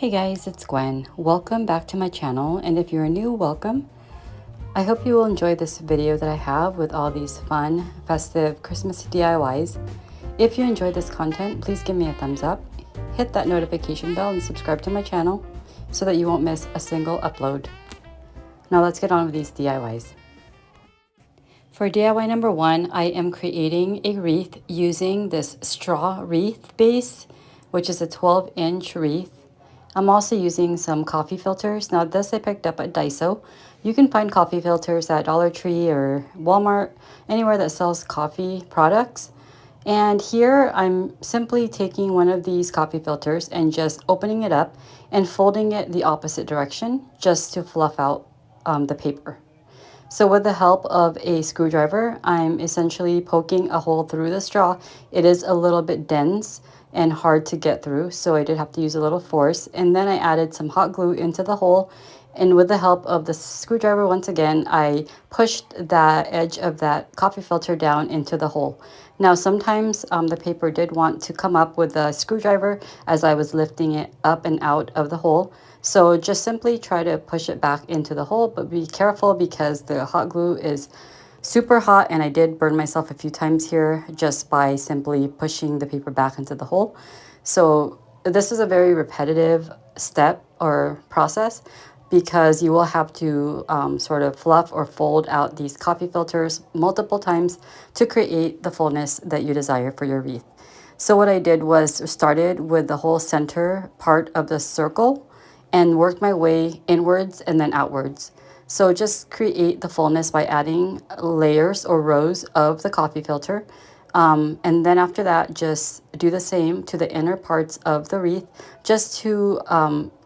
Hey guys, it's Gwen. Welcome back to my channel, and if you're new, welcome. I hope you will enjoy this video that I have with all these fun, festive Christmas DIYs. If you enjoyed this content, please give me a thumbs up, hit that notification bell, and subscribe to my channel so that you won't miss a single upload. Now let's get on with these DIYs. For DIY number 1, I am creating a wreath using this straw wreath base, which is a 12-inch wreath. I'm also using some coffee filters. Now this I picked up at Daiso. You can find coffee filters at Dollartree or Walmart, anywhere that sells coffee products. And here I'm simply taking one of these coffee filters and just opening it up and folding it the opposite direction just to fluff out the paper. So with the help of a screwdriver, I'm essentially poking a hole through the straw. It is a little bit dense and hard to get through, so I did have to use a little force. And then I added some hot glue into the hole. And with the help of the screwdriver, once again, I pushed the edge of that coffee filter down into the hole. Now, sometimes the paper did want to come up with the screwdriver as I was lifting it up and out of the hole. So just simply try to push it back into the hole, but be careful because the hot glue is super hot and I did burn myself a few times here just by simply pushing the paper back into the hole. So this is a very repetitive step or process because you will have to sort of fluff or fold out these coffee filters multiple times to create the fullness that you desire for your wreath. So what I did was started with the whole center part of the circle and worked my way inwards and then outwards. So just create the fullness by adding layers or rows of the coffee filter. And then after that, just do the same to the inner parts of the wreath, just to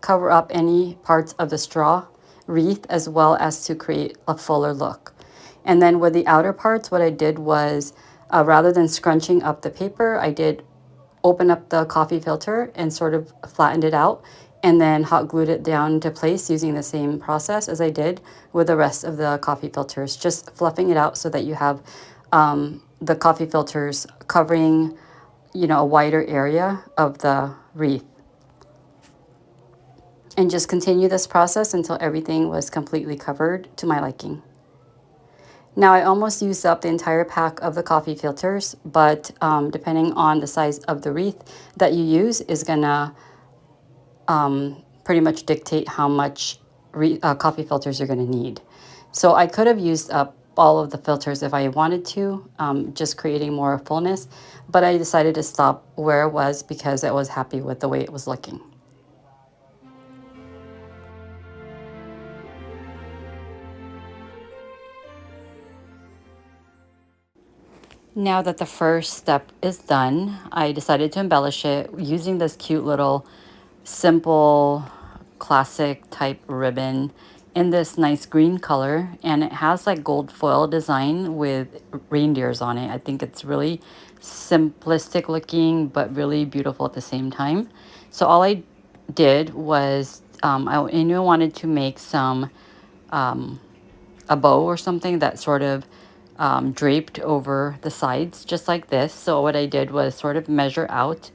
cover up any parts of the straw wreath, as well as to create a fuller look. And then with the outer parts, what I did was, rather than scrunching up the paper, I did open up the coffee filter and sort of flattened it out and then hot glued it down into place using the same process as I did with the rest of the coffee filters, just fluffing it out so that you have the coffee filters covering, a wider area of the wreath. And just continue this process until everything was completely covered to my liking. Now I almost used up the entire pack of the coffee filters, but depending on the size of the wreath that you use is gonna pretty much dictate how much coffee filters you're gonna need. So I could have used up all of the filters if I wanted to, just creating more fullness, but I decided to stop where it was because I was happy with the way it was looking. Now that the first step is done, I decided to embellish it using this cute little simple classic type ribbon in this nice green color, and it has like gold foil design with reindeers on it. I think it's really simplistic looking but really beautiful at the same time. So all I did was I knew I wanted to make some a bow or something that sort of draped over the sides just like this. So what I did was sort of measure out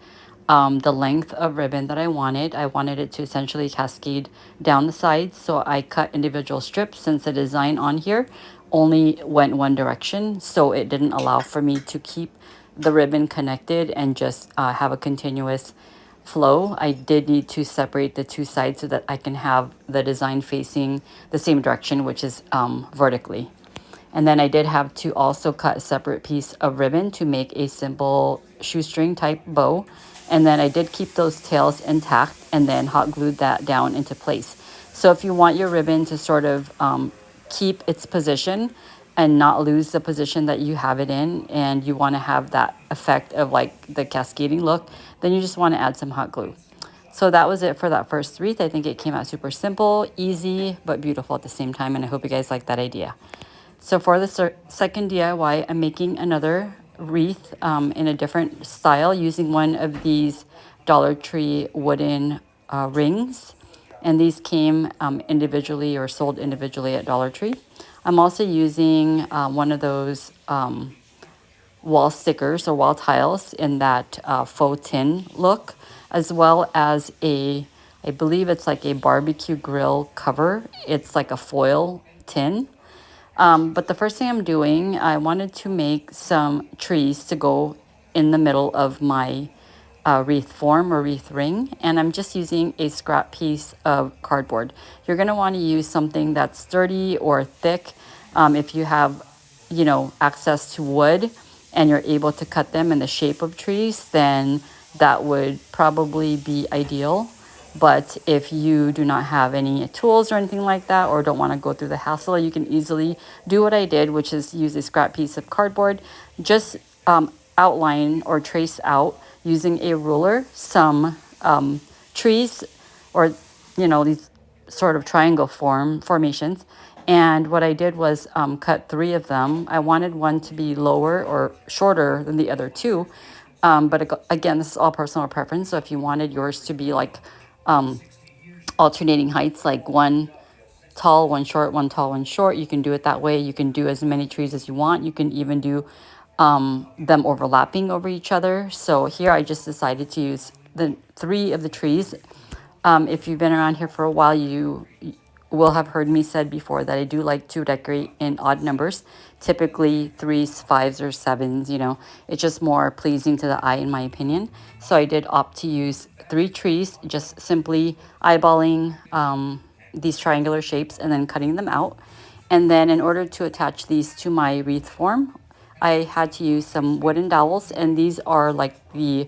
the length of ribbon that I wanted. I wanted it to essentially cascade down the sides. So I cut individual strips since the design on here only went one direction. So it didn't allow for me to keep the ribbon connected and just have a continuous flow. I did need to separate the two sides so that I can have the design facing the same direction, which is vertically. And then I did have to also cut a separate piece of ribbon to make a simple shoestring type bow. And then I did keep those tails intact and then hot glued that down into place. So if you want your ribbon to sort of keep its position and not lose the position that you have it in, and you want to have that effect of like the cascading look, then you just want to add some hot glue. So that was it for that first wreath. I think it came out super simple, easy, but beautiful at the same time. And I hope you guys like that idea. So for the second DIY, I'm making another wreath in a different style using one of these Dollar Tree wooden rings. And these came individually or sold individually at Dollar Tree. I'm also using one of those wall stickers or wall tiles in that faux tin look, as well as a I believe it's like a barbecue grill cover. It's like a foil tin. But the first thing I'm doing, I wanted to make some trees to go in the middle of my wreath form or wreath ring. And I'm just using a scrap piece of cardboard. You're going to want to use something that's sturdy or thick. If you have, access to wood and you're able to cut them in the shape of trees, then that would probably be ideal. But if you do not have any tools or anything like that, or don't want to go through the hassle, you can easily do what I did, which is use a scrap piece of cardboard, just outline or trace out using a ruler some trees, or these sort of triangle formations. And what I did was cut three of them. I wanted one to be lower or shorter than the other two. But again, this is all personal preference. So if you wanted yours to be like alternating heights, like one tall, one short, one tall, one short, you can do it that way. You can do as many trees as you want. You can even do them overlapping over each other. So here I just decided to use the three of the trees. If you've been around here for a while, you will have heard me said before that I do like to decorate in odd numbers, typically threes, fives, or sevens. It's just more pleasing to the eye, in my opinion. So I did opt to use three trees, just simply eyeballing these triangular shapes and then cutting them out. And then in order to attach these to my wreath form, I had to use some wooden dowels, and these are like the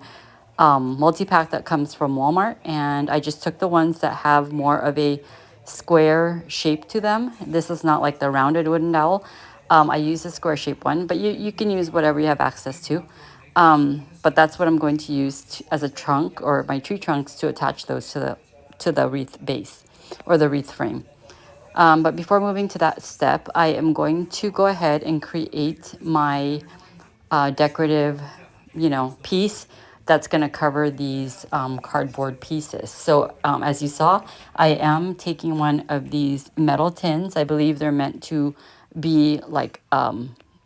multi-pack that comes from Walmart. And I just took the ones that have more of a square shape to them. This is not like the rounded wooden dowel. I use a square shaped one, but you can use whatever you have access to. But that's what I'm going to use as a trunk, or my tree trunks, to attach those to the wreath base or the wreath frame. But before moving to that step, I am going to go ahead and create my decorative, piece that's going to cover these cardboard pieces. So as you saw, I am taking one of these metal tins. I believe they're meant to be like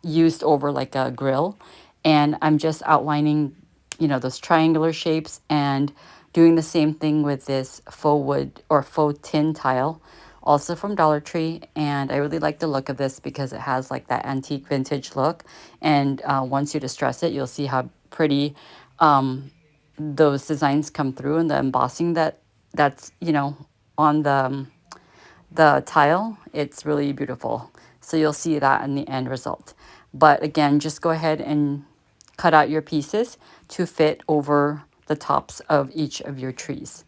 used over like a grill. And I'm just outlining, those triangular shapes, and doing the same thing with this faux wood or faux tin tile, also from Dollar Tree. And I really like the look of this because it has like that antique vintage look. And once you distress it, you'll see how pretty those designs come through, and the embossing that's on the tile. It's really beautiful. So you'll see that in the end result. But again, just go ahead and cut out your pieces to fit over the tops of each of your trees.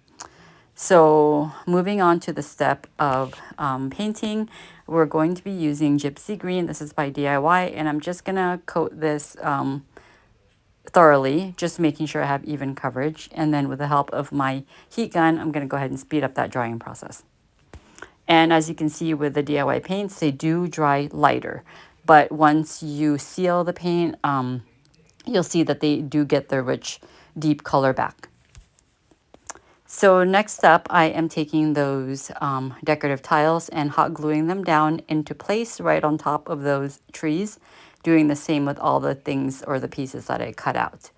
So moving on to the step of painting, we're going to be using Gypsy Green. This is by DIY, and I'm just going to coat this thoroughly, just making sure I have even coverage. And then with the help of my heat gun, I'm going to go ahead and speed up that drying process. And as you can see with the DIY paints, they do dry lighter. But once you seal the paint, you'll see that they do get their rich, deep color back. So next up, I am taking those decorative tiles and hot gluing them down into place right on top of those trees, doing the same with all the things or the pieces that I cut out.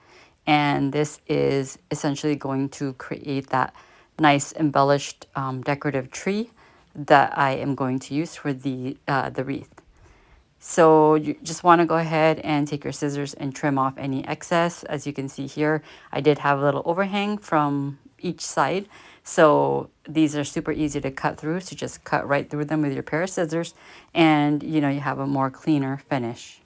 And this is essentially going to create that nice embellished decorative tree that I am going to use for the wreath. So you just want to go ahead and take your scissors and trim off any excess. As you can see here, I did have a little overhang from each side. So these are super easy to cut through. So just cut right through them with your pair of scissors, and you have a more cleaner finish.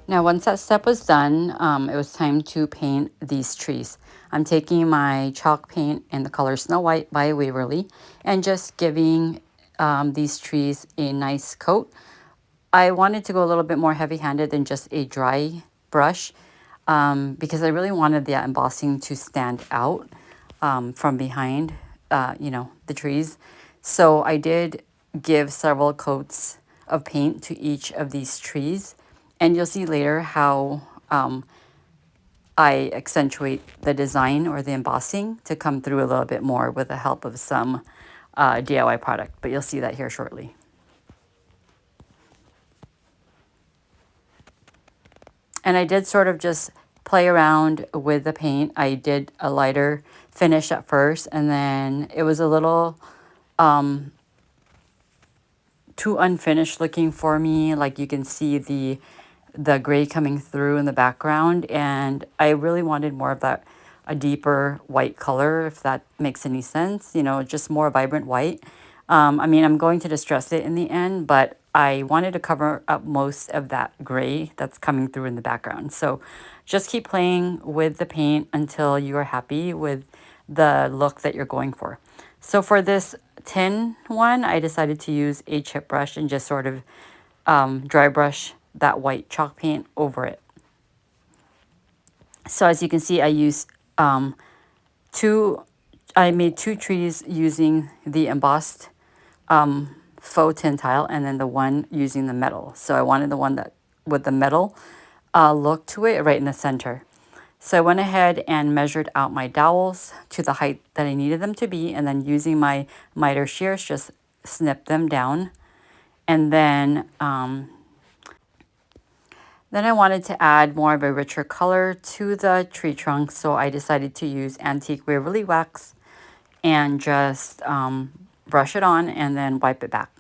Now, once that step was done, it was time to paint these trees. I'm taking my chalk paint in the color Snow White by Waverly and just giving these trees a nice coat. I wanted to go a little bit more heavy-handed than just a dry brush because I really wanted the embossing to stand out from behind, the trees. So I did give several coats of paint to each of these trees. And you'll see later how I accentuate the design or the embossing to come through a little bit more with the help of some DIY product. But you'll see that here shortly. And I did sort of just play around with the paint. I did a lighter finish at first, and then it was a little too unfinished looking for me. Like you can see the gray coming through in the background, and I really wanted more of that, a deeper white color, if that makes any sense, you know, just more vibrant white. I mean, I'm going to distress it in the end, but I wanted to cover up most of that gray that's coming through in the background. So just keep playing with the paint until you are happy with the look that you're going for. So for this tin one, I decided to use a chip brush and just sort of dry brush that white chalk paint over it. So as you can see, I used I made two trees using the embossed faux tin tile, and then the one using the metal. So I wanted the one that with the metal look to it right in the center. So I went ahead and measured out my dowels to the height that I needed them to be, and then using my miter shears, just snip them down. And then I wanted to add more of a richer color to the tree trunk, so I decided to use antique Waverly wax and just brush it on and then wipe it back.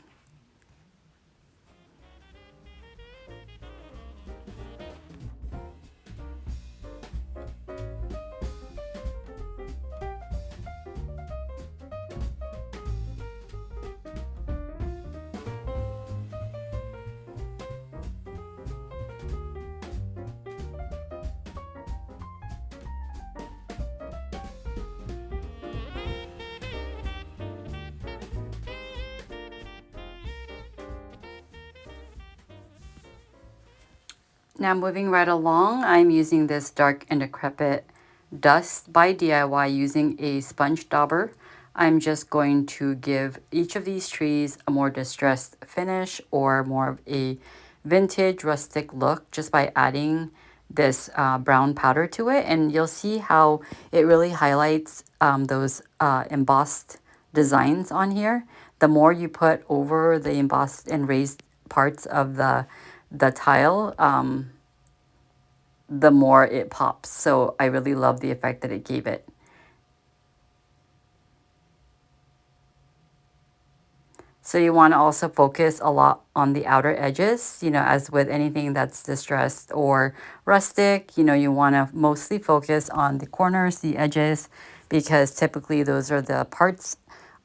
Now moving right along, I'm using this dark and decrepit dust by DIY using a sponge dauber. I'm just going to give each of these trees a more distressed finish or more of a vintage rustic look just by adding this brown powder to it. And you'll see how it really highlights those embossed designs on here. The more you put over the embossed and raised parts of the tile, the more it pops. So I really love the effect that it gave it. So you want to also focus a lot on the outer edges, you know, as with anything that's distressed or rustic, you know, you want to mostly focus on the corners, the edges, because typically those are the parts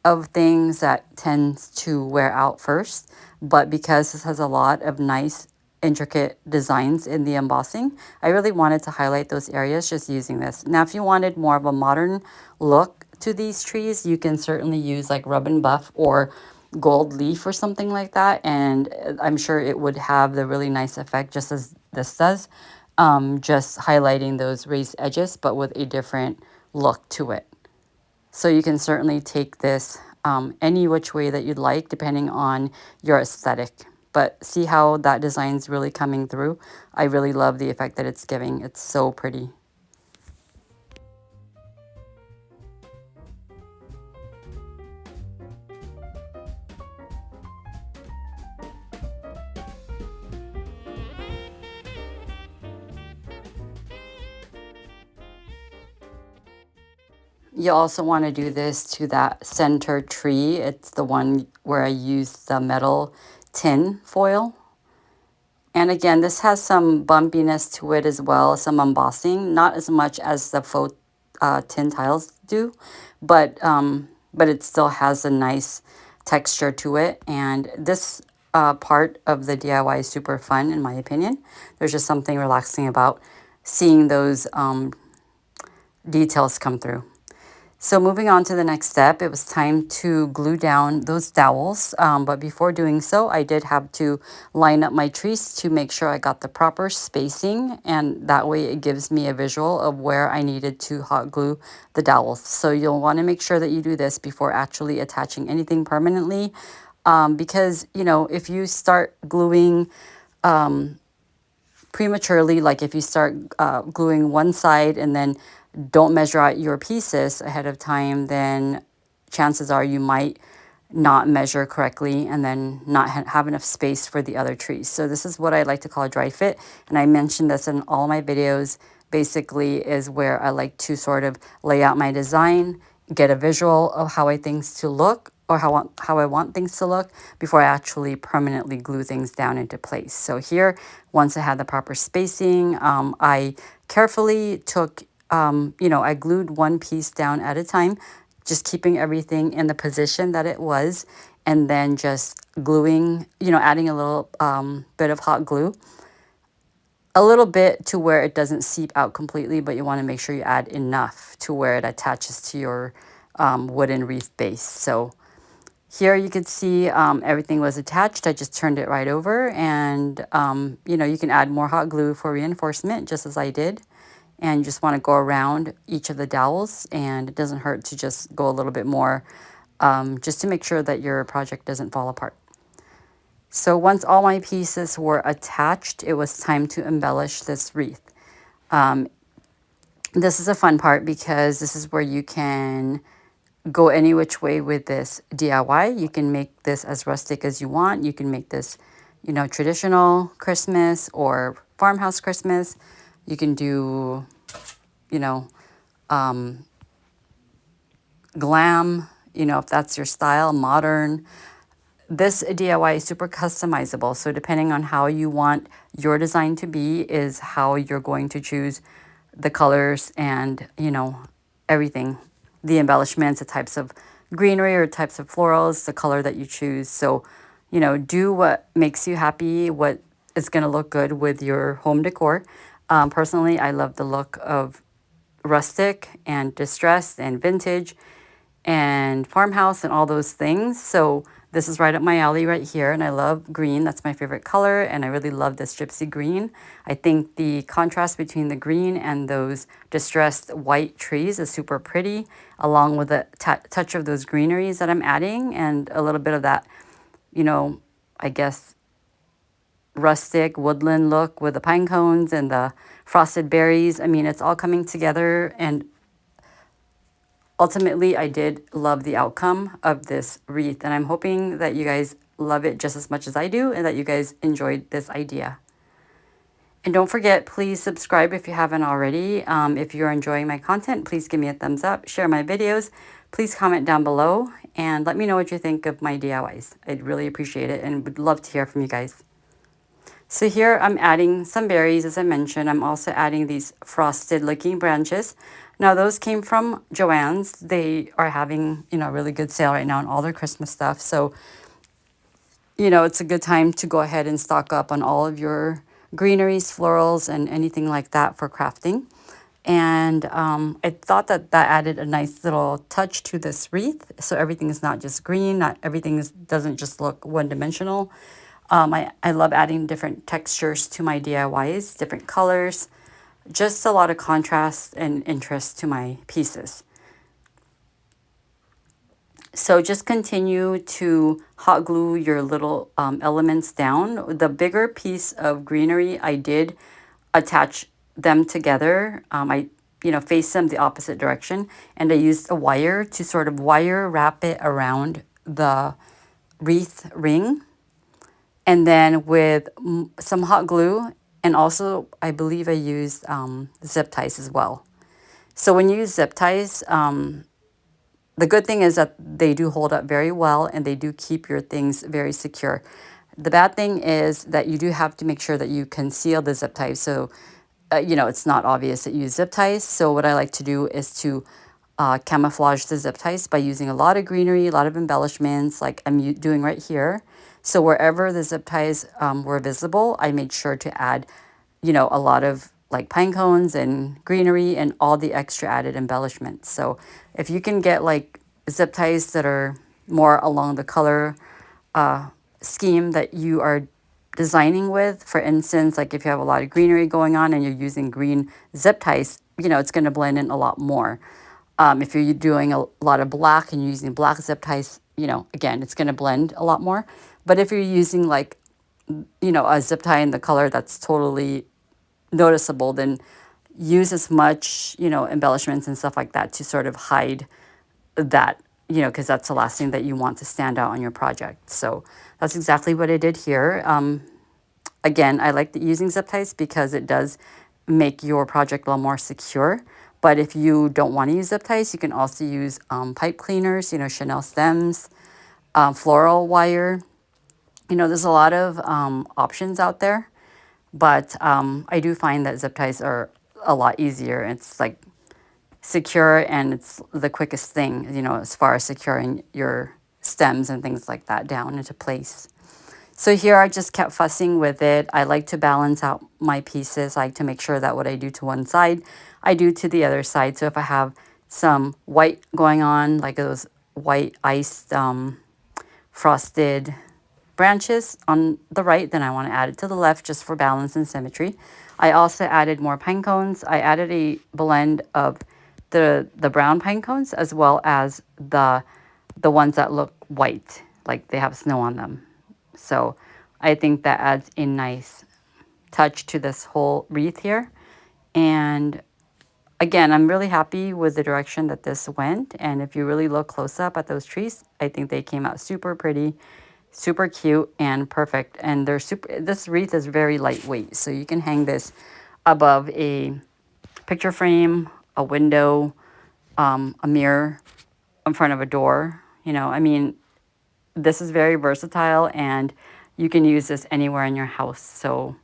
of things that tends to wear out first. But because this has a lot of nice intricate designs in the embossing, I really wanted to highlight those areas just using this. Now, if you wanted more of a modern look to these trees, you can certainly use like rub and buff or gold leaf or something like that, and I'm sure it would have the really nice effect just as this does, just highlighting those raised edges but with a different look to it. So you can certainly take this any which way that you'd like depending on your aesthetic. But see how that design's really coming through? I really love the effect that it's giving. It's so pretty. You also want to do this to that center tree. It's the one where I used the metal tin foil. And again, this has some bumpiness to it as well, some embossing, not as much as the faux tin tiles do, but it still has a nice texture to it. And this part of the DIY is super fun, in my opinion. There's just something relaxing about seeing those details come through. So moving on to the next step, it was time to glue down those dowels. But before doing so, I did have to line up my trees to make sure I got the proper spacing. And that way it gives me a visual of where I needed to hot glue the dowels. So you'll want to make sure that you do this before actually attaching anything permanently. because, you know, if you start gluing prematurely, like if you start gluing one side and then don't measure out your pieces ahead of time, then chances are you might not measure correctly and then not have enough space for the other trees. So this is what I like to call a dry fit. And I mentioned this in all my videos. Basically is where I like to sort of lay out my design, get a visual of how I things to look, or how I want things to look before I actually permanently glue things down into place. So here, once I had the proper spacing, I carefully took, you know, I glued one piece down at a time, just keeping everything in the position that it was, and then just gluing, you know, adding a little bit of hot glue, a little bit to where it doesn't seep out completely, but you want to make sure you add enough to where it attaches to your wooden wreath base. So here you can see everything was attached. I just turned it right over, and you know, you can add more hot glue for reinforcement just as I did. And you just want to go around each of the dowels, and it doesn't hurt to just go a little bit more just to make sure that your project doesn't fall apart. So once all my pieces were attached, it was time to embellish this wreath. This is a fun part because this is where you can go any which way with this DIY. You can make this as rustic as you want. You can make this, you know, traditional Christmas or farmhouse Christmas. You can do, you know, glam, you know, if that's your style, modern. This DIY is super customizable. So depending on how you want your design to be is how you're going to choose the colors and, you know, everything. The embellishments, the types of greenery or types of florals, the color that you choose. So, you know, do what makes you happy, what is going to look good with your home decor. Personally, I love the look of rustic and distressed and vintage and farmhouse and all those things. So this is right up my alley right here, and I love green. That's my favorite color, and I really love this gypsy green. I think the contrast between the green and those distressed white trees is super pretty, along with a touch of those greeneries that I'm adding and a little bit of that, you know, I guess rustic woodland look with the pine cones and the frosted berries. I mean, it's all coming together, and ultimately, I did love the outcome of this wreath, and I'm hoping that you guys love it just as much as I do and that you guys enjoyed this idea. And don't forget, please subscribe if you haven't already. If you're enjoying my content, please give me a thumbs up, share my videos. Please comment down below and let me know what you think of my DIYs. I'd really appreciate it and would love to hear from you guys. So here I'm adding some berries, as I mentioned. I'm also adding these frosted looking branches. Now those came from Joann's. They are having, you know, a really good sale right now on all their Christmas stuff. So, you know, it's a good time to go ahead and stock up on all of your greeneries, florals, and anything like that for crafting. And I thought that that added a nice little touch to this wreath. So everything is not just green, not everything doesn't just look one-dimensional. I love adding different textures to my DIYs, different colors, just a lot of contrast and interest to my pieces. So just continue to hot glue your little elements down. The bigger piece of greenery, I did attach them together. You know, face them the opposite direction, and I used a wire to sort of wire wrap it around the wreath ring. And then with some hot glue, and also I believe I used zip ties as well. So when you use zip ties, the good thing is that they do hold up very well and they do keep your things very secure. The bad thing is that you do have to make sure that you conceal the zip ties. So, you know, it's not obvious that you use zip ties. So what I like to do is to camouflage the zip ties by using a lot of greenery, a lot of embellishments like I'm doing right here. So wherever the zip ties were visible, I made sure to add, you know, a lot of like pine cones and greenery and all the extra added embellishments. So if you can get like zip ties that are more along the color scheme that you are designing with, for instance, like if you have a lot of greenery going on and you're using green zip ties, you know, it's going to blend in a lot more. If you're doing a lot of black and you're using black zip ties, you know, again, it's going to blend a lot more. But if you're using like, you know, a zip tie in the color that's totally noticeable, then use as much, you know, embellishments and stuff like that to sort of hide that, you know, because that's the last thing that you want to stand out on your project. So that's exactly what I did here. Again, I like using zip ties because it does make your project a little more secure. But if you don't want to use zip ties, you can also use pipe cleaners, you know, Chanel stems, floral wire. You know, there's a lot of options out there. But I do find that zip ties are a lot easier. It's like secure and it's the quickest thing, you know, as far as securing your stems and things like that down into place. So here I just kept fussing with it. I like to balance out my pieces. I like to make sure that what I do to one side, I do to the other side. So if I have some white going on, like those white iced frosted branches on the right, then I want to add it to the left just for balance and symmetry. I also added more pine cones. I added a blend of the brown pine cones as well as the ones that look white, like they have snow on them. So I think that adds a nice touch to this whole wreath here. And again, I'm really happy with the direction that this went. And if you really look close up at those trees, I think they came out super pretty, super cute and perfect. And they're super, this wreath is very lightweight. So you can hang this above a picture frame, a window, a mirror in front of a door. You know, I mean, this is very versatile and you can use this anywhere in your house. So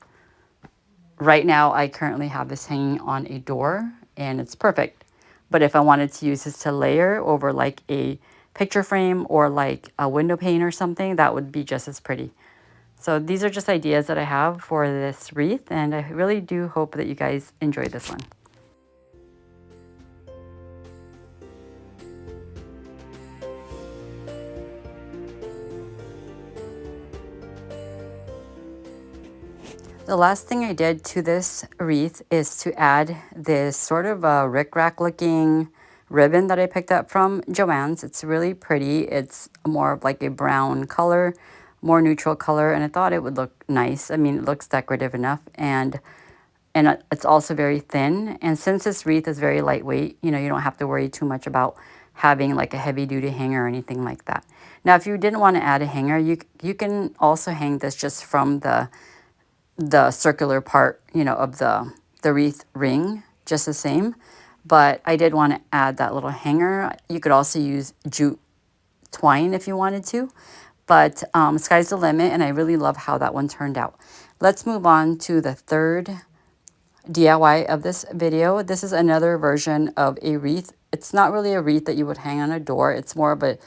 right now I currently have this hanging on a door and it's perfect. But if I wanted to use this to layer over like a picture frame or like a window pane or something, that would be just as pretty. So these are just ideas that I have for this wreath, and I really do hope that you guys enjoy this one. The last thing I did to this wreath is to add this sort of a rickrack looking ribbon that I picked up from Joann's. It's really pretty. It's more of like a brown color, more neutral color, and I thought it would look nice. I mean, it looks decorative enough, and it's also very thin. And since this wreath is very lightweight, you know, you don't have to worry too much about having like a heavy duty hanger or anything like that. Now, if you didn't want to add a hanger, you can also hang this just from the circular part, you know, of the wreath ring, just the same. But I did want to add that little hanger. You could also use jute twine if you wanted to, but sky's the limit, and I really love how that one turned out. Let's move on to the third DIY of this video. This is another version of a wreath. It's not really a wreath that you would hang on a door. It's more of a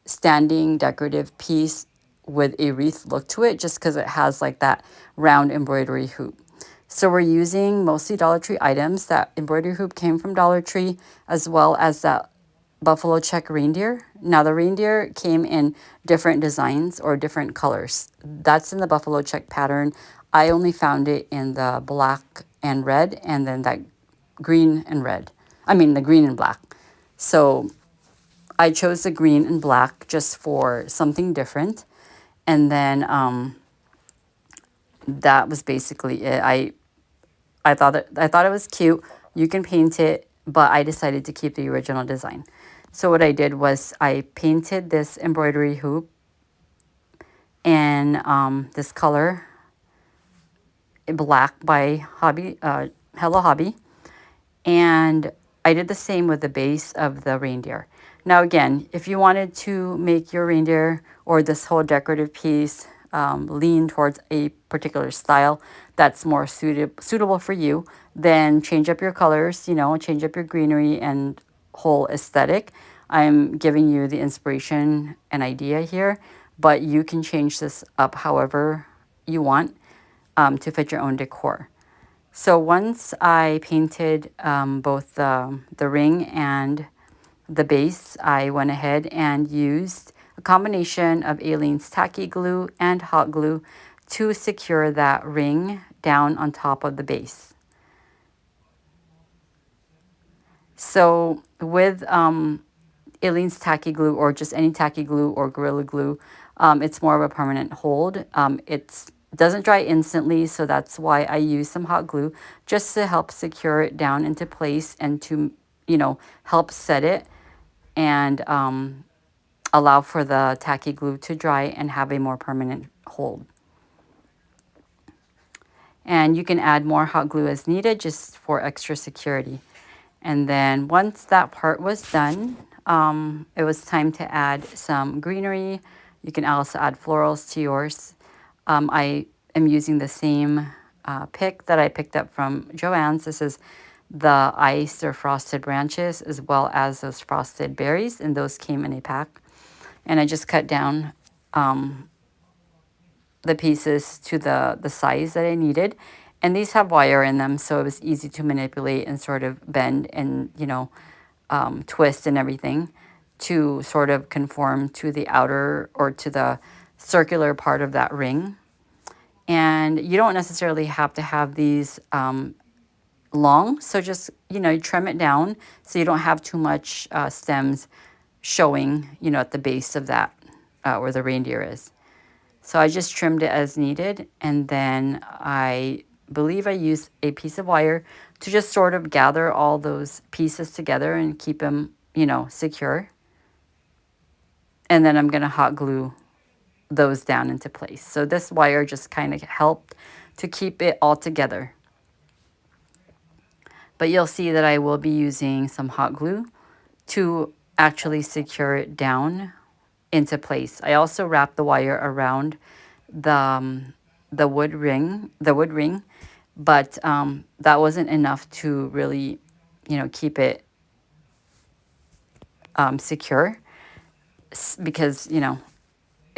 standing decorative piece with a wreath look to it, just because it has like that round embroidery hoop. So we're using mostly Dollar Tree items. That embroidery hoop came from Dollar Tree, as well as that buffalo check reindeer. Now the reindeer came in different designs or different colors. That's in the buffalo check pattern. I only found it in the black and red, and then that green and red. I mean the green and black. So I chose the green and black just for something different. And then that was basically it. I thought it was cute. You can paint it, but I decided to keep the original design. So what I did was I painted this embroidery hoop in this color, black by Hobby, Hello Hobby. And I did the same with the base of the reindeer. Now again, if you wanted to make your reindeer or this whole decorative piece lean towards a particular style that's more suitable for you, then change up your colors, you know, change up your greenery and whole aesthetic. I'm giving you the inspiration and idea here, but you can change this up however you want to fit your own decor. So once I painted both the ring and the base, I went ahead and used a combination of Aleene's tacky glue and hot glue to secure that ring down on top of the base. So with Aleene's tacky glue or just any tacky glue or Gorilla Glue, it's more of a permanent hold. It doesn't dry instantly, so that's why I use some hot glue just to help secure it down into place and to, help set it and allow for the tacky glue to dry and have a more permanent hold. And you can add more hot glue as needed just for extra security. And then once that part was done, it was time to add some greenery. You can also add florals to yours. I am using the same pick that I picked up from Joann's. This is the iced or frosted branches as well as those frosted berries, and those came in a pack. And I just cut down the pieces to the size that I needed. And these have wire in them, so it was easy to manipulate and sort of bend and, twist and everything to sort of conform to the outer or to the circular part of that ring. And you don't necessarily have to have these long, so just, trim it down so you don't have too much stems showing, at the base of that where the reindeer is. So I just trimmed it as needed, and then I believe I used a piece of wire to just sort of gather all those pieces together and keep them, secure. And then I'm going to hot glue those down into place. So this wire just kind of helped to keep it all together. But you'll see that I will be using some hot glue to actually secure it down into place. I also wrapped the wire around the wood ring, but that wasn't enough to really, keep it secure because,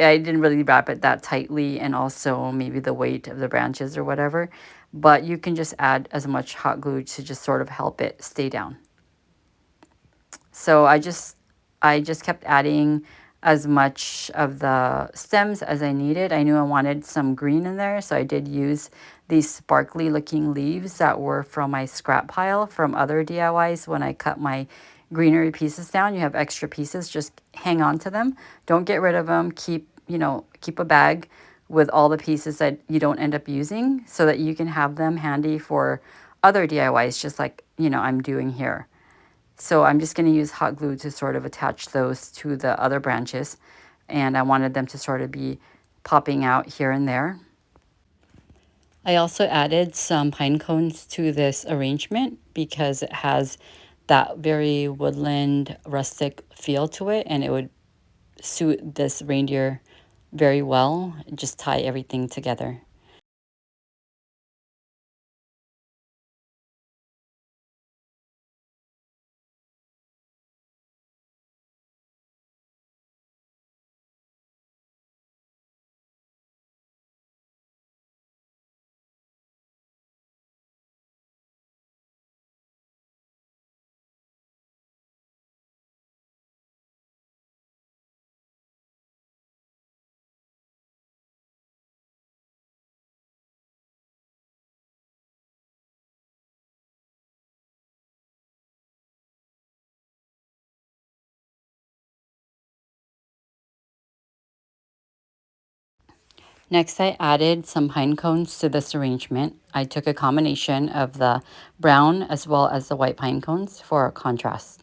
I didn't really wrap it that tightly, and also maybe the weight of the branches or whatever. But you can just add as much hot glue to just sort of help it stay down. So I just kept adding as much of the stems as I needed. I knew I wanted some green in there, so I did use these sparkly looking leaves that were from my scrap pile from other DIYs. When I cut my greenery pieces down, you have extra pieces, just hang on to them. Don't get rid of them. Keep a bag with all the pieces that you don't end up using so that you can have them handy for other DIYs, just like, I'm doing here. So I'm just going to use hot glue to sort of attach those to the other branches. And I wanted them to sort of be popping out here and there. I also added some pine cones to this arrangement because it has that very woodland rustic feel to it, and it would suit this reindeer very well. Just tie everything together. Next, I added some pine cones to this arrangement. I took a combination of the brown as well as the white pine cones for contrast.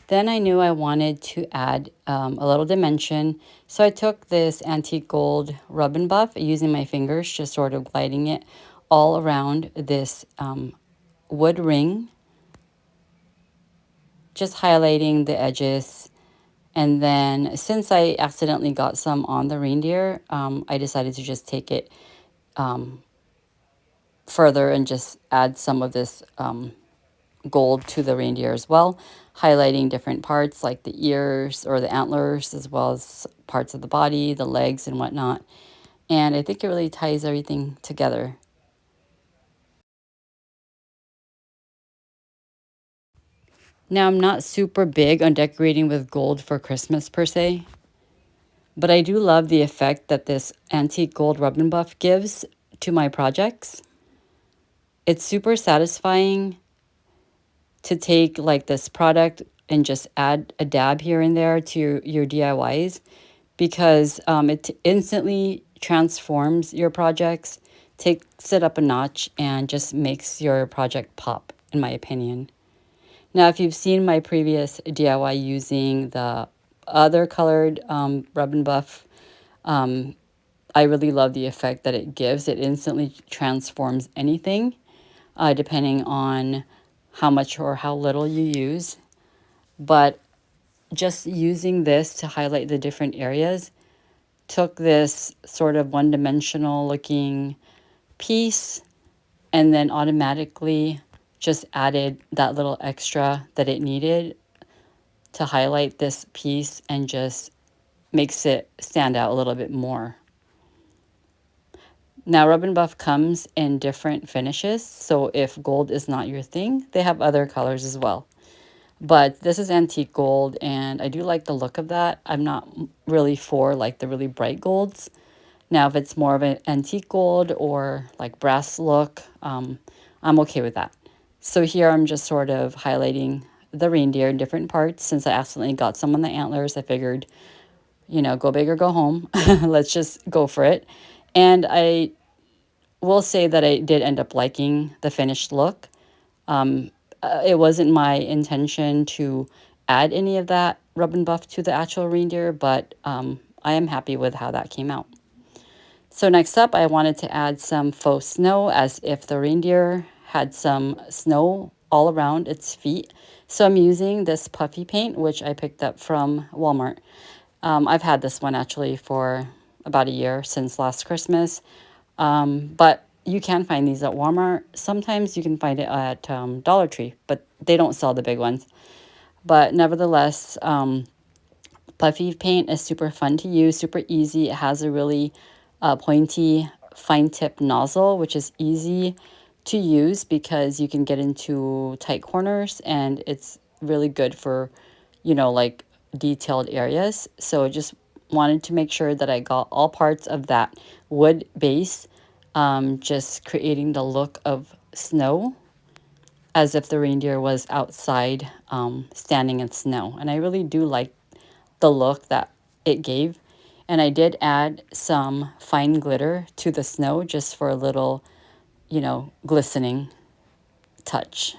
Then I knew I wanted to add a little dimension. So I took this antique gold rub and buff using my fingers, just sort of gliding it all around this wood ring, just highlighting the edges And then since I accidentally got some on the reindeer, I decided to just take it further and just add some of this gold to the reindeer as well, highlighting different parts like the ears or the antlers, as well as parts of the body, the legs and whatnot. And I think it really ties everything together. Now, I'm not super big on decorating with gold for Christmas per se, but I do love the effect that this antique gold rub and buff gives to my projects. It's super satisfying to take like this product and just add a dab here and there to your DIYs, because it instantly transforms your projects, takes it up a notch, and just makes your project pop, in my opinion. Now, if you've seen my previous DIY using the other colored rub and buff, I really love the effect that it gives. It instantly transforms anything, depending on how much or how little you use. But just using this to highlight the different areas, took this sort of one-dimensional looking piece and then automatically just added that little extra that it needed to highlight this piece and just makes it stand out a little bit more. Now, Rub and Buff comes in different finishes, so if gold is not your thing, they have other colors as well. But this is antique gold, and I do like the look of that. I'm not really for like the really bright golds. Now, if it's more of an antique gold or like brass look, I'm okay with that. So here I'm just sort of highlighting the reindeer in different parts. Since I accidentally got some on the antlers, I figured, you know, go big or go home. Let's just go for it. And I will say that I did end up liking the finished look. It wasn't my intention to add any of that rub and buff to the actual reindeer, but I am happy with how that came out. So next up, I wanted to add some faux snow, as if the reindeer had some snow all around its feet. So I'm using this puffy paint, which I picked up from Walmart. I've had this one actually for about a year, since last Christmas. But you can find these at Walmart. Sometimes you can find it at Dollar Tree, but they don't sell the big ones. But nevertheless, puffy paint is super fun to use, super easy. It has a really pointy, fine tip nozzle, which is easy to use because you can get into tight corners, and it's really good for, you know, like detailed areas. So I just wanted to make sure that I got all parts of that wood base, just creating the look of snow as if the reindeer was outside, standing in snow. And I really do like the look that it gave. And I did add some fine glitter to the snow just for a little, you know, glistening touch.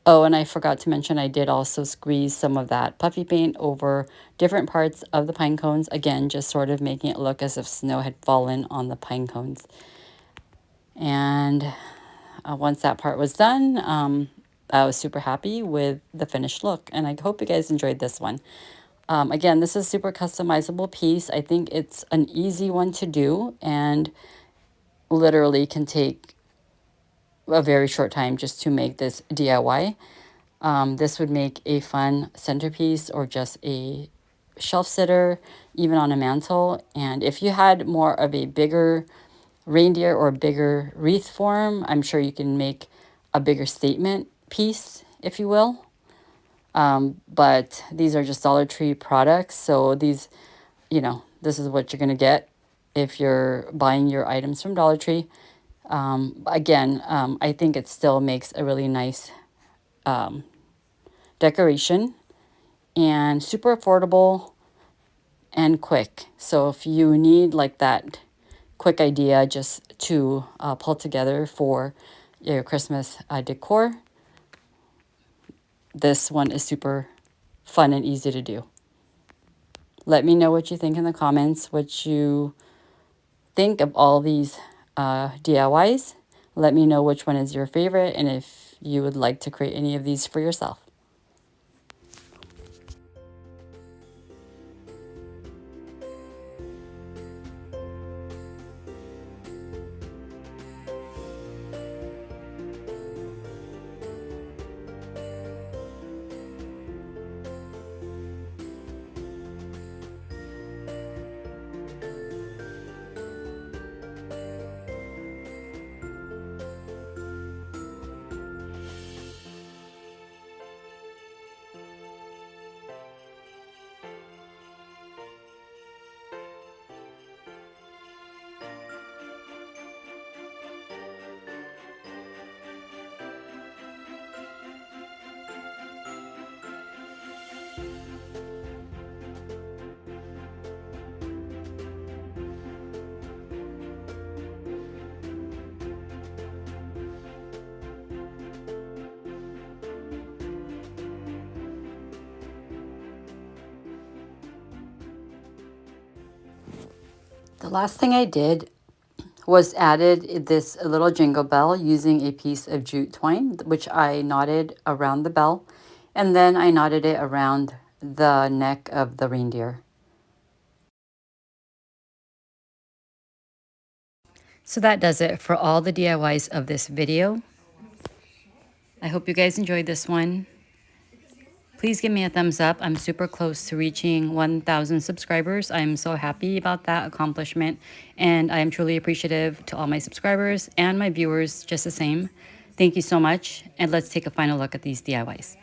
Oh, and I forgot to mention I did also squeeze some of that puffy paint over different parts of the pine cones. Again, just sort of making it look as if snow had fallen on the pine cones. And once that part was done, I was super happy with the finished look. And I hope you guys enjoyed this one. Again, this is a super customizable piece. I think it's an easy one to do and literally can take a very short time just to make this DIY. This would make a fun centerpiece or just a shelf sitter, even on a mantle. And if you had more of a bigger reindeer or bigger wreath form, I'm sure you can make a bigger statement piece, if you will. But these are just Dollar Tree products. So these, you know, this is what you're going to get if you're buying your items from Dollar Tree. Again, I think it still makes a really nice decoration and super affordable and quick. So if you need like that quick idea just to pull together for your Christmas decor, this one is super fun and easy to do. Let me know what you think in the comments, what you think of all these DIYs. Let me know which one is your favorite, and if you would like to create any of these for yourself. The last thing I did was added this little jingle bell using a piece of jute twine, which I knotted around the bell, and then I knotted it around the neck of the reindeer. So that does it for all the DIYs of this video. I hope you guys enjoyed this one. Please give me a thumbs up. I'm super close to reaching 1,000 subscribers. I'm so happy about that accomplishment, and I am truly appreciative to all my subscribers and my viewers just the same. Thank you so much, and let's take a final look at these DIYs.